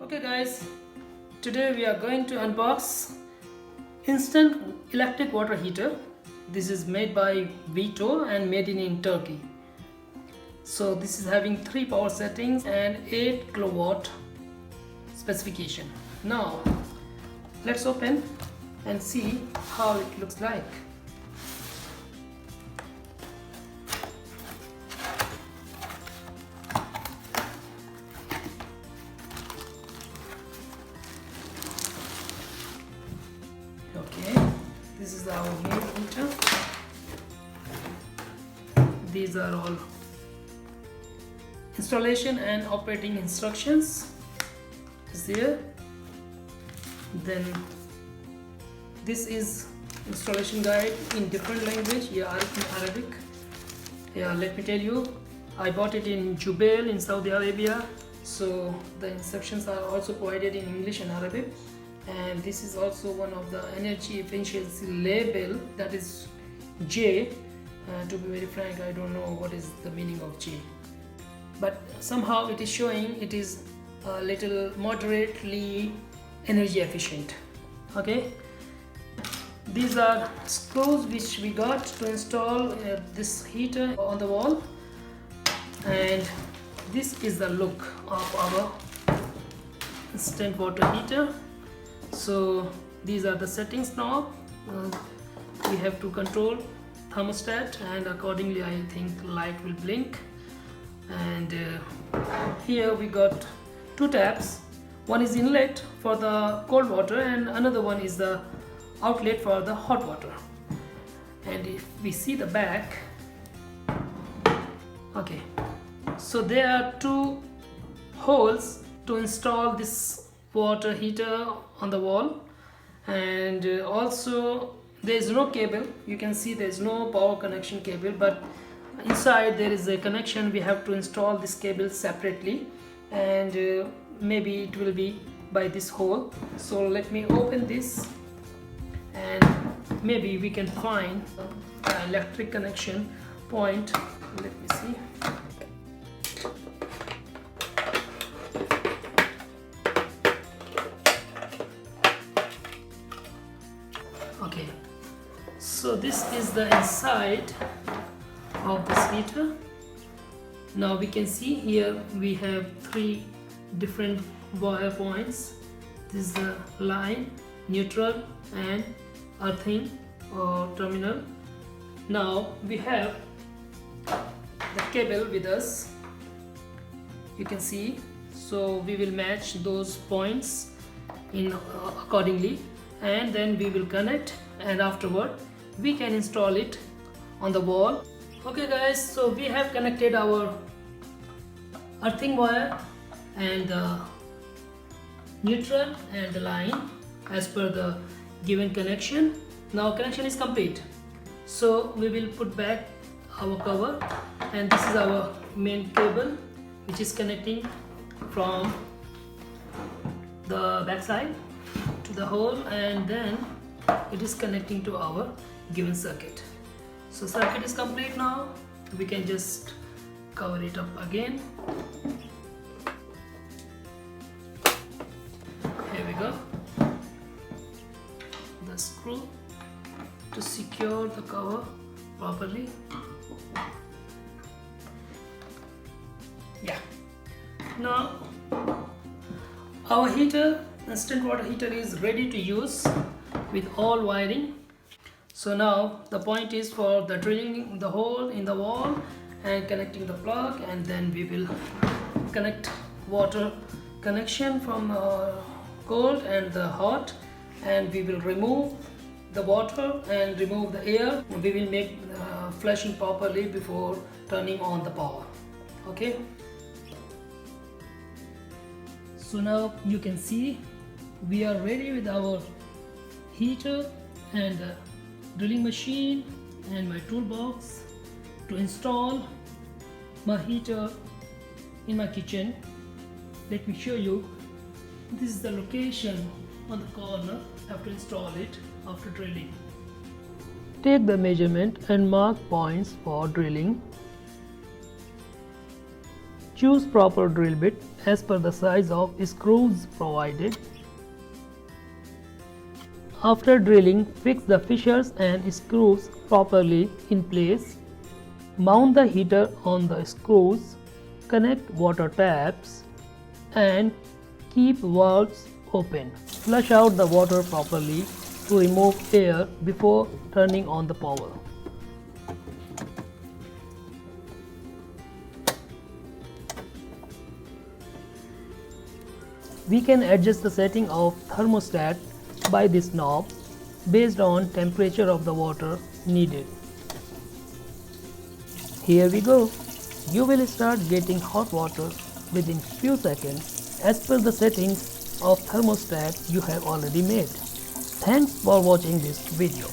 Okay guys, today we are going to unbox instant electric water heater. This is made by Veito and made in Turkey. So this is having 3 power settings and 8 kilowatt specification. Now let's open and see how it looks like. Okay, this is our main heater. These are all installation and operating instructions is there. Then this is installation guide in different language, in Arabic. Yeah, let me tell you, I bought it in Jubail in Saudi Arabia, so the instructions are also provided in English and Arabic. And this is also one of the energy efficiency label, that is J. To be very frank, I don't know what is the meaning of J, but somehow it is showing it is a little moderately energy efficient. Okay, these are screws which we got to install this heater on the wall, and this is the look of our instant water heater. So these are the settings knob. We have to control thermostat, and accordingly I think light will blink. And here we got 2 taps. One is inlet for the cold water and another one is the outlet for the hot water. And if we see the back, okay, so there are 2 holes to install this water heater on the wall. And also there is no cable. You can see there is no power connection cable, but inside there is a connection. We have to install this cable separately, and maybe it will be by this hole. So let me open this and maybe we can find the electric connection point. Let me see. Okay, so this is the inside of this heater. Now we can see here we have 3 different wire points. This is the line, neutral and earthing or terminal. Now we have the cable with us, you can see, so we will match those points in accordingly, and then we will connect, and afterward we can install it on the wall. Okay guys, so we have connected our earthing wire and the neutral and the line as per the given connection. Now connection is complete, so we will put back our cover, and this is our main cable which is connecting from the back side to the hole, and then it is connecting to our given circuit. So circuit is complete now. We can just cover it up again. Here we go. The screw to secure the cover properly. Yeah. Now our heater, instant water heater, is ready to use with all wiring. So now the point is for the drilling the hole in the wall and connecting the plug, and then we will connect water connection from cold and the hot, and we will remove the water and remove the air. We will make flushing properly before turning on the power. Okay, so now you can see we are ready with our heater and drilling machine and my toolbox to install my heater in my kitchen. Let me show you. This is the location on the corner. I have to install it after drilling. Take the measurement and mark points for drilling. Choose proper drill bit as per the size of screws provided. After drilling, fix the fissures and screws properly in place. Mount the heater on the screws, connect water taps and keep valves open. Flush out the water properly to remove air before turning on the power. We can adjust the setting of thermostat by this knob based on temperature of the water needed. Here we go. You will start getting hot water within few seconds as per the settings of thermostat you have already made. Thanks for watching this video.